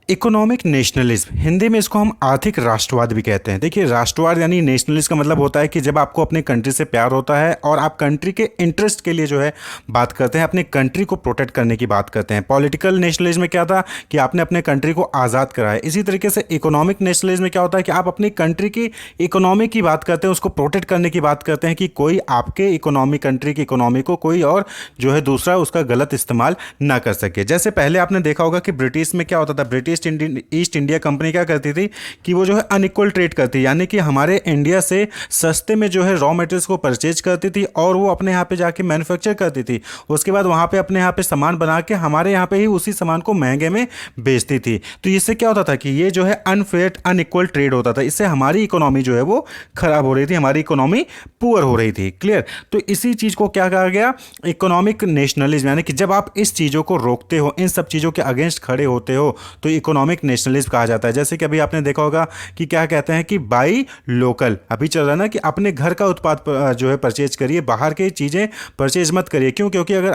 Economic nationalism, Hindi में इसको हम आर्थिक राष्ट्रवाद भी कहते हैं। देखिए, राष्ट्रवाद यानी नेशनलिज्म का मतलब होता है कि जब आपको अपने कंट्री से प्यार होता है और आप कंट्री के इंटरेस्ट के लिए जो है बात करते हैं, अपने कंट्री को प्रोटेक्ट करने की बात करते हैं। पॉलिटिकल नेशनलिज्म में क्या था कि आपने अपने कंट्री को आज़ाद कराया। इसी तरीके से इकोनॉमिक नेशनलिज्म में क्या होता है कि आप अपनी कंट्री की इकोनॉमी की बात करते हैं, उसको प्रोटेक्ट करने की बात करते हैं कि कोई आपके इकोनॉमी, कंट्री की इकोनॉमी को कोई और जो है दूसरा उसका गलत इस्तेमाल ना कर सके। जैसे पहले आपने देखा होगा कि ब्रिटिश में क्या होता था, ब्रिटिश ईस्ट इंडिया कंपनी क्या करती थी कि वो जो है अनइक्वल ट्रेड करती, यानी कि हमारे इंडिया से सस्ते में जो है रॉ मटेरियल्स को परचेज करती थी और वो अपने यहाँ पे जाके मैन्युफैक्चर करती थी। उसके बाद वहाँ पे अपने यहाँ पे सामान बना के हमारे यहाँ पे ही उसी सामान को महंगे में बेचती थी। तो इससे क्या होता था कि ये जो है अनफेयर, अनइक्वल ट्रेड होता था। इससे हमारी इकोनॉमी जो है वो खराब हो रही थी, हमारी इकोनॉमी पुअर हो रही थी। क्लियर? तो इसी चीज़ को क्या कहा गया, इकोनॉमिक नेशनलिज्म, यानी कि जब आप इस चीज़ों को रोकते हो, इन सब चीज़ों के अगेंस्ट खड़े होते हो, तो इकोनॉमिक नेशनलिज्म कहा जाता है। जैसे कि अभी आपने देखा होगा कि क्या कहते हैं कि बाई लोकल, अभी चल रहा है ना कि अपने घर का उत्पाद जो है परचेज करिए, बाहर की चीज़ें परचेज मत करिए। क्यों? क्योंकि अगर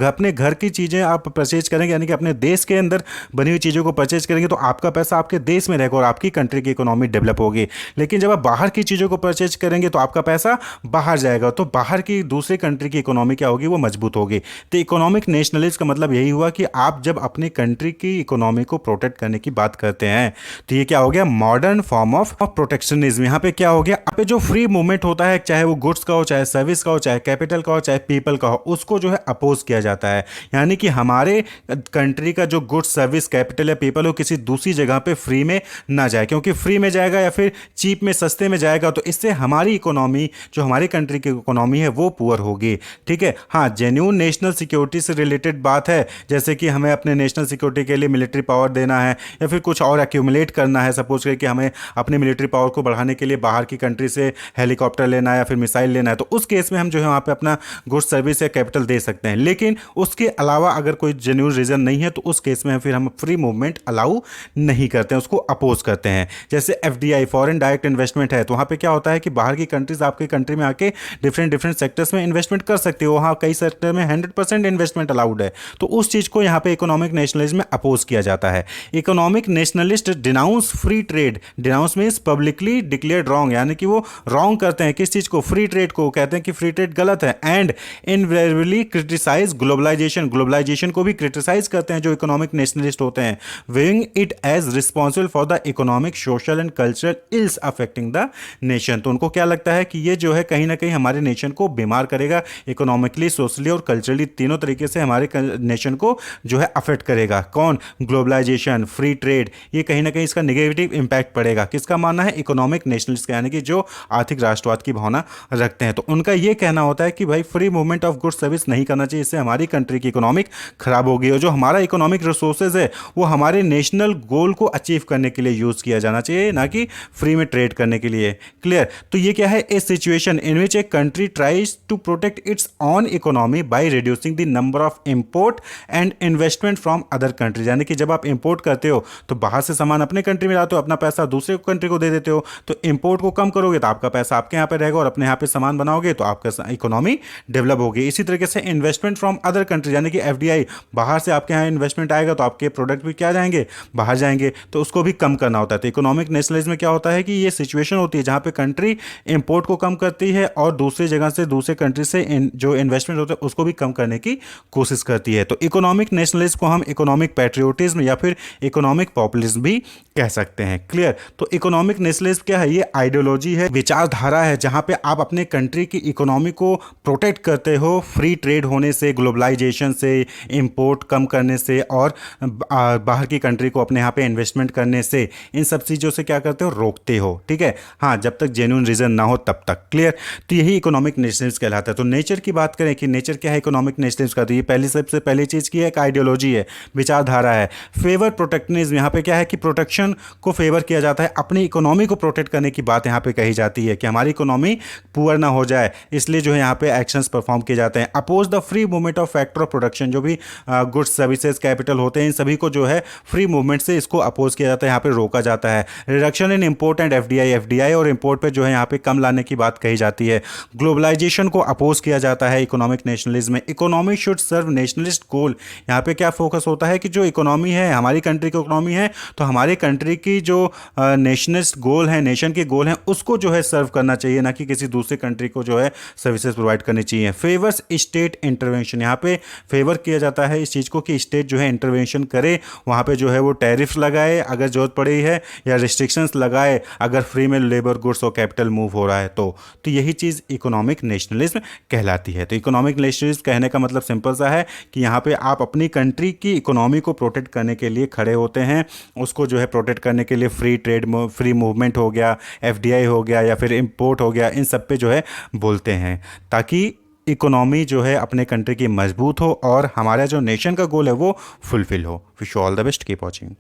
अपने घर की चीज़ें आप परचेज करेंगे, यानी कि अपने देश के अंदर बनी हुई चीज़ों को परचेज करेंगे, तो आपका पैसा आपके देश में रहेगा और आपकी कंट्री की इकोनॉमी डेवलप होगी। लेकिन जब आप बाहर की चीज़ों को परचेज करेंगे तो आपका पैसा बाहर जाएगा, तो बाहर की दूसरी कंट्री की इकोनॉमी क्या होगी, वो मजबूत होगी। तो इकोनॉमिक नेशनलिज्म का मतलब यही हुआ कि आप जब अपनी कंट्री की इकोनॉमी को प्रोटेक्ट करने की बात करते हैं, तो ये क्या हो गया, मॉडर्न फॉर्म ऑफ प्रोटेक्शनिज्म। यहाँ पे क्या हो गया, यहाँ पे जो फ्री मूवमेंट होता है, चाहे वो गुड्स का हो, चाहे सर्विस का हो, चाहे कैपिटल का हो, चाहे पीपल का हो, उसको जो है अपोज किया जाता है। यानी कि हमारे कंट्री का जो गुड्स, सर्विस, कैपिटल या पीपल हो, किसी दूसरी जगह पे फ्री में ना जाए, क्योंकि फ्री में जाएगा या फिर चीप में, सस्ते में जाएगा, तो इससे हमारी इकोनॉमी, जो हमारी कंट्री की इकोनॉमी है, वो पुअर होगी। ठीक है? हाँ, जेन्युइन नेशनल सिक्योरिटी से रिलेटेड बात है, जैसे कि हमें अपने नेशनल सिक्योरिटी के लिए मिलिट्री पावर देना है या फिर कुछ और एक्यूमुलेट करना है। सपोज करें कि हमें अपने मिलिट्री पावर को बढ़ाने के लिए बाहर की कंट्री से हेलीकॉप्टर लेना है या फिर मिसाइल लेना है, तो उस केस में हम जो है वहाँ पे अपना गुड्स, सर्विस या कैपिटल दे सकते हैं। लेकिन उसके अलावा अगर कोई जेन्युइन रीजन नहीं है, तो उस केस में फिर हम फ्री मूवमेंट अलाउ नहीं करते हैं, उसको अपोज करते हैं। जैसे एफडीआई, फॉरेन डायरेक्ट इन्वेस्टमेंट है, तो वहाँ पे क्या होता है कि बाहर की कंट्रीज आपके कंट्री में आके डिफरेंट सेक्टर्स में इन्वेस्टमेंट कर सकती हो। वहाँ कई सेक्टर में 100% इन्वेस्टमेंट अलाउड है, तो उस चीज़ को यहाँ पे इकोनॉमिक नेशनलिज्म में अपोज किया जाता है। Economic nationalist denounce free trade, denounce means publicly declared wrong, यानी कि वो रॉन्ग करते हैं किस चीज़ को, फ्री ट्रेड को, कहते हैं कि फ्री ट्रेड गलत है। And invariably criticise globalisation, globalisation को भी क्रिटिसाइज करते हैं जो इकोनॉमिक नेशनलिस्ट होते हैं, wing it as responsible for the economic, social and cultural ills affecting the nation. तो उनको क्या लगता है कि ये जो है कहीं ना कहीं हमारे नेशन को बीमार करेगा, इकोनॉमिकली, सोशली और कल्चरली, तीनों तरीके से हमारे नेशन को जो है अफेक्ट करेगा। कौन? ग्लोबलाइजेशन, फ्री ट्रेड, ये कहीं ना कहीं इसका नेगेटिव इंपैक्ट पड़ेगा। किसका मानना है? इकोनॉमिक नेशनलिस्ट का, यानी कि जो आर्थिक राष्ट्रवाद की भावना रखते हैं। तो उनका ये कहना होता है कि भाई free movement of goods service नहीं करना चाहिए, इससे हमारी कंट्री की इकोनॉमिक खराब होगी और जो हमारा इकोनॉमिक रिसोर्सेज है वो हमारे नेशनल गोल को अचीव करने के लिए यूज किया जाना चाहिए, ना कि फ्री में ट्रेड करने के लिए। क्लियर? तो ये क्या है, a situation in which a country tries to protect its own economy by reducing the number of import and investment from other countries. यानी कि जब आप इंपोर्ट करते हो तो बाहर से सामान अपने कंट्री में लाते हो, अपना पैसा दूसरे कंट्री को दे देते हो, तो इंपोर्ट को कम करोगे तो आपका पैसा आपके यहाँ पे रहेगा और अपने यहाँ पे सामान बनाओगे तो आपका इकोनॉमी डेवलप होगी। इसी तरीके से इन्वेस्टमेंट फ्रॉम अदर कंट्री, यानी कि एफडीआई, बाहर से आपके यहाँ इन्वेस्टमेंट आएगा तो आपके प्रोडक्ट भी क्या जाएंगे, बाहर जाएंगे, तो उसको भी कम करना होता है। तो इकोनॉमिक नेशनलिज्म में क्या होता है कि ये सिचुएशन होती है जहाँ पे कंट्री इंपोर्ट को कम करती है और दूसरी जगह से, दूसरे कंट्री से जो इन्वेस्टमेंट होता है उसको भी कम करने की कोशिश करती है। तो इकोनॉमिक नेशनलिज्म को हम इकोनॉमिक पैट्रियोटिज्म या फिर इकोनॉमिक पॉपुलिज्म भी कह सकते हैं। क्लियर? तो इकोनॉमिक नेशनलिज्म क्या है, ये आइडियोलॉजी है, विचारधारा है, जहां पे आप अपने कंट्री की इकोनॉमी को प्रोटेक्ट करते हो फ्री ट्रेड होने से, ग्लोबलाइजेशन से, इंपोर्ट कम करने से और बाहर की कंट्री को अपने यहाँ पे इन्वेस्टमेंट करने से, इन सब चीज़ों से क्या करते हो, रोकते हो। ठीक है? हाँ, जब तक जेन्युइन रीजन ना हो तब तक। क्लियर? तो यही इकोनॉमिक नेशनलिज्म कहलाता है। तो नेचर की बात करें कि नेचर क्या है इकोनॉमिक नेशनलिज्म का, तो ये पहली, सबसे पहली चीज़ की है, एक आइडियोलॉजी है, विचारधारा है। फेवर प्रोटेक्शनिज्म, यहाँ पे क्या है कि प्रोटेक्शन को फेवर किया जाता है, अपनी इकोनॉमी को प्रोटेक्ट करने की बात यहाँ पे कही जाती है कि हमारी इकोनॉमी पुअर ना हो जाए, इसलिए जो है यहाँ पे एक्शंस परफॉर्म किए जाते हैं। Oppose the free movement of factor of production, जो भी गुड्स, सर्विसेज, कैपिटल होते हैं, इन सभी को जो है फ्री मूवमेंट से इसको अपोज किया जाता है, यहाँ पे रोका जाता है। Reduction in import and FDI, FDI और इंपोर्ट पे जो है यहाँ पे कम लाने की बात कही जाती है। ग्लोबलाइजेशन को अपोज किया जाता है इकोनॉमिक नेशनलिज्म में। इकोनॉमी शुड सर्व नेशनलिस्ट गोल, यहाँ पे क्या फोकस होता है कि जो इकोनॉमी है, हमारी कंट्री कंट्री की इकोनॉमी है तो हमारे कंट्री की जो नेशनलिस्ट गोल है, नेशन के गोल हैं, उसको जो है सर्व करना चाहिए, ना कि किसी दूसरे कंट्री को जो है सर्विसेज प्रोवाइड करनी चाहिए। फेवर्स स्टेट इंटरवेंशन, यहाँ पे फेवर किया जाता है इस चीज़ को कि स्टेट जो है इंटरवेंशन करे, वहाँ पे जो है वो टैरिफ लगाए अगर जरूरत पड़ी है, या रिस्ट्रिक्शंस लगाए अगर फ्री में लेबर गुड्स और कैपिटल मूव हो रहा है तो यही चीज़ इकोनॉमिक नेशनलिज्म कहलाती है। तो इकोनॉमिक नेशनलिज्म कहने का मतलब सिंपल सा है कि यहाँ पे आप अपनी कंट्री की इकोनॉमी को प्रोटेक्ट करने के लिए खड़े होते हैं, उसको जो है प्रोटेक्ट करने के लिए फ्री ट्रेड, फ्री मूवमेंट हो गया, एफडीआई हो गया, या फिर इंपोर्ट हो गया, इन सब पे जो है बोलते हैं, ताकि इकोनॉमी जो है अपने कंट्री की मजबूत हो और हमारा जो नेशन का गोल है वो फुलफिल हो। Wish you all the best, keep watching.